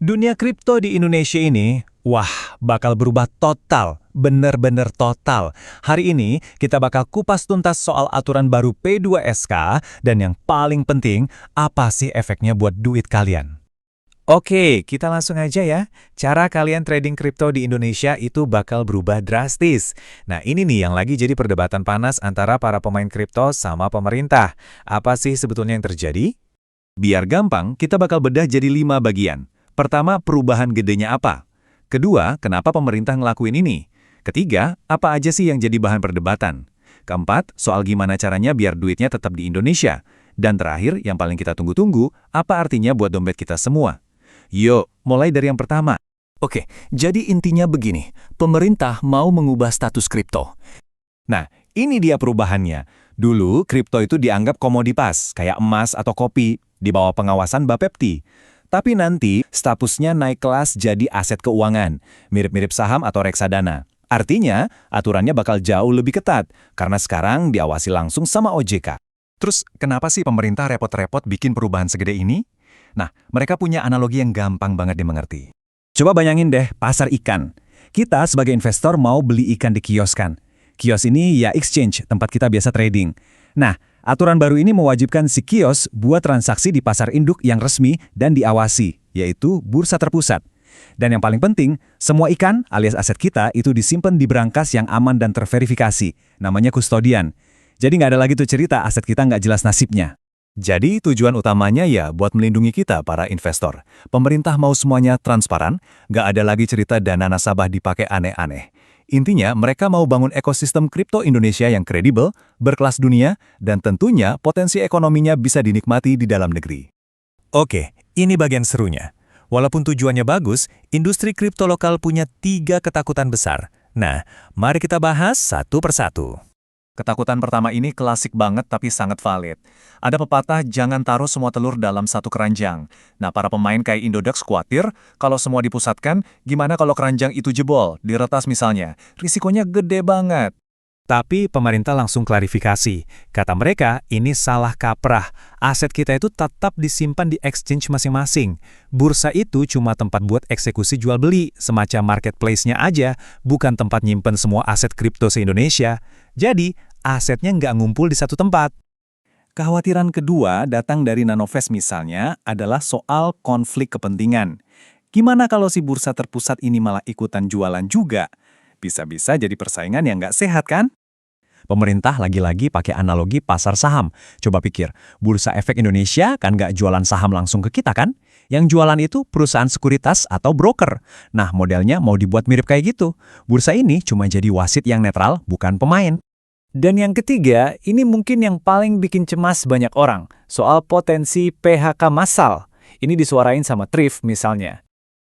Dunia kripto di Indonesia ini, wah, bakal berubah total, bener-bener total. Hari ini, kita bakal kupas tuntas soal aturan baru P2SK, dan yang paling penting, apa sih efeknya buat duit kalian? Oke, kita langsung aja ya. Cara kalian trading kripto di Indonesia itu bakal berubah drastis. Nah, ini nih yang lagi jadi perdebatan panas antara para pemain kripto sama pemerintah. Apa sih sebetulnya yang terjadi? Biar gampang, kita bakal bedah jadi 5 bagian. Pertama, perubahan gedenya apa? Kedua, kenapa pemerintah ngelakuin ini? Ketiga, apa aja sih yang jadi bahan perdebatan? Keempat, soal gimana caranya biar duitnya tetap di Indonesia. Dan terakhir, yang paling kita tunggu-tunggu, apa artinya buat dompet kita semua? Yuk, mulai dari yang pertama. Oke, jadi intinya begini, pemerintah mau mengubah status kripto. Nah, ini dia perubahannya. Dulu, kripto itu dianggap komoditas, kayak emas atau kopi, di bawah pengawasan Bapepti. Tapi nanti, statusnya naik kelas jadi aset keuangan, mirip-mirip saham atau reksadana. Artinya, aturannya bakal jauh lebih ketat, karena sekarang diawasi langsung sama OJK. Terus, kenapa sih pemerintah repot-repot bikin perubahan segede ini? Nah, mereka punya analogi yang gampang banget dimengerti. Coba bayangin deh, pasar ikan. Kita sebagai investor mau beli ikan di kios kan. Kios ini ya exchange, tempat kita biasa trading. Nah, aturan baru ini mewajibkan si kios buat transaksi di pasar induk yang resmi dan diawasi, yaitu bursa terpusat. Dan yang paling penting, semua ikan alias aset kita itu disimpan di berangkas yang aman dan terverifikasi, namanya kustodian. Jadi nggak ada lagi tuh cerita aset kita nggak jelas nasibnya. Jadi tujuan utamanya ya buat melindungi kita para investor. Pemerintah mau semuanya transparan, nggak ada lagi cerita dana nasabah dipakai aneh-aneh. Intinya, mereka mau bangun ekosistem kripto Indonesia yang kredibel, berkelas dunia, dan tentunya potensi ekonominya bisa dinikmati di dalam negeri. Oke, ini bagian serunya. Walaupun tujuannya bagus, industri kripto lokal punya 3 ketakutan besar. Nah, mari kita bahas satu persatu. Ketakutan pertama ini klasik banget tapi sangat valid. Ada pepatah jangan taruh semua telur dalam satu keranjang. Nah, para pemain kayak Indodax khawatir kalau semua dipusatkan, gimana kalau keranjang itu jebol, diretas misalnya. Risikonya gede banget. Tapi pemerintah langsung klarifikasi. Kata mereka, ini salah kaprah. Aset kita itu tetap disimpan di exchange masing-masing. Bursa itu cuma tempat buat eksekusi jual beli, semacam marketplace-nya aja, bukan tempat nyimpen semua aset kripto se-Indonesia. Jadi, asetnya nggak ngumpul di satu tempat. Kekhawatiran kedua datang dari Nanovest misalnya adalah soal konflik kepentingan. Gimana kalau si bursa terpusat ini malah ikutan jualan juga? Bisa-bisa jadi persaingan yang nggak sehat kan? Pemerintah lagi-lagi pakai analogi pasar saham. Coba pikir, Bursa Efek Indonesia kan nggak jualan saham langsung ke kita kan? Yang jualan itu perusahaan sekuritas atau broker. Nah, modelnya mau dibuat mirip kayak gitu. Bursa ini cuma jadi wasit yang netral, bukan pemain. Dan yang ketiga, ini mungkin yang paling bikin cemas banyak orang, soal potensi PHK massal. Ini disuarain sama Thrift misalnya.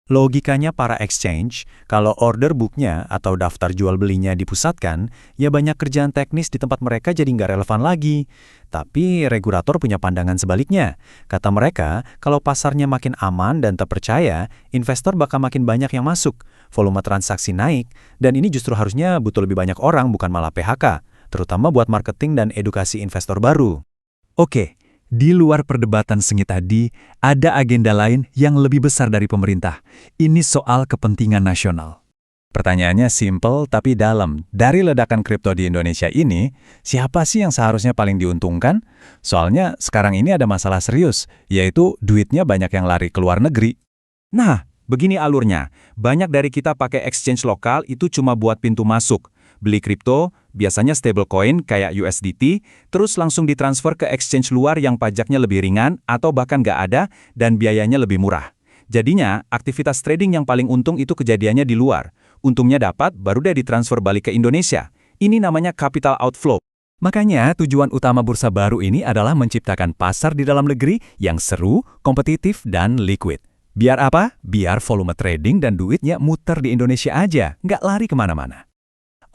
Logikanya para exchange, kalau order booknya atau daftar jual belinya dipusatkan, ya banyak kerjaan teknis di tempat mereka jadi nggak relevan lagi. Tapi regulator punya pandangan sebaliknya. Kata mereka, kalau pasarnya makin aman dan terpercaya, investor bakal makin banyak yang masuk, volume transaksi naik, dan ini justru harusnya butuh lebih banyak orang bukan malah PHK, terutama buat marketing dan edukasi investor baru. Oke. Di luar perdebatan sengit tadi, ada agenda lain yang lebih besar dari pemerintah. Ini soal kepentingan nasional. Pertanyaannya simpel tapi dalam. Dari ledakan kripto di Indonesia ini, siapa sih yang seharusnya paling diuntungkan? Soalnya sekarang ini ada masalah serius, yaitu duitnya banyak yang lari ke luar negeri. Nah, begini alurnya. Banyak dari kita pakai exchange lokal itu cuma buat pintu masuk. Beli kripto, biasanya stablecoin kayak USDT, terus langsung ditransfer ke exchange luar yang pajaknya lebih ringan atau bahkan nggak ada dan biayanya lebih murah. Jadinya, aktivitas trading yang paling untung itu kejadiannya di luar. Untungnya dapat, baru deh ditransfer balik ke Indonesia. Ini namanya capital outflow. Makanya, tujuan utama bursa baru ini adalah menciptakan pasar di dalam negeri yang seru, kompetitif, dan liquid. Biar apa? Biar volume trading dan duitnya muter di Indonesia aja, nggak lari kemana-mana.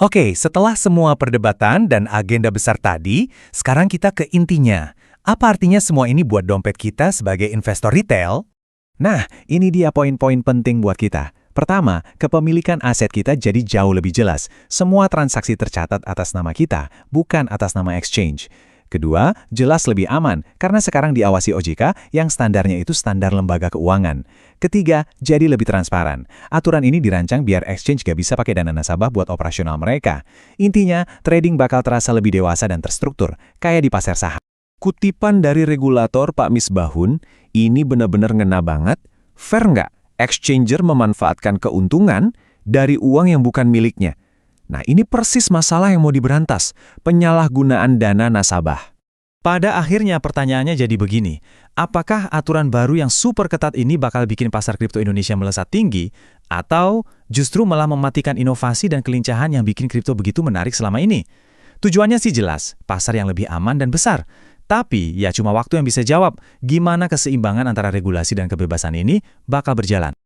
Oke, setelah semua perdebatan dan agenda besar tadi, sekarang kita ke intinya. Apa artinya semua ini buat dompet kita sebagai investor retail? Nah, ini dia poin-poin penting buat kita. Pertama, kepemilikan aset kita jadi jauh lebih jelas. Semua transaksi tercatat atas nama kita, bukan atas nama exchange. Kedua, jelas lebih aman karena sekarang diawasi OJK yang standarnya itu standar lembaga keuangan. Ketiga, jadi lebih transparan. Aturan ini dirancang biar exchange gak bisa pakai dana nasabah buat operasional mereka. Intinya, trading bakal terasa lebih dewasa dan terstruktur, kayak di pasar saham. Kutipan dari regulator Pak Misbahun, ini benar-benar ngena banget. Fair nggak? Exchanger memanfaatkan keuntungan dari uang yang bukan miliknya. Nah, ini persis masalah yang mau diberantas, penyalahgunaan dana nasabah. Pada akhirnya pertanyaannya jadi begini, apakah aturan baru yang super ketat ini bakal bikin pasar kripto Indonesia melesat tinggi, atau justru malah mematikan inovasi dan kelincahan yang bikin kripto begitu menarik selama ini? Tujuannya sih jelas, pasar yang lebih aman dan besar. Tapi ya cuma waktu yang bisa jawab gimana keseimbangan antara regulasi dan kebebasan ini bakal berjalan.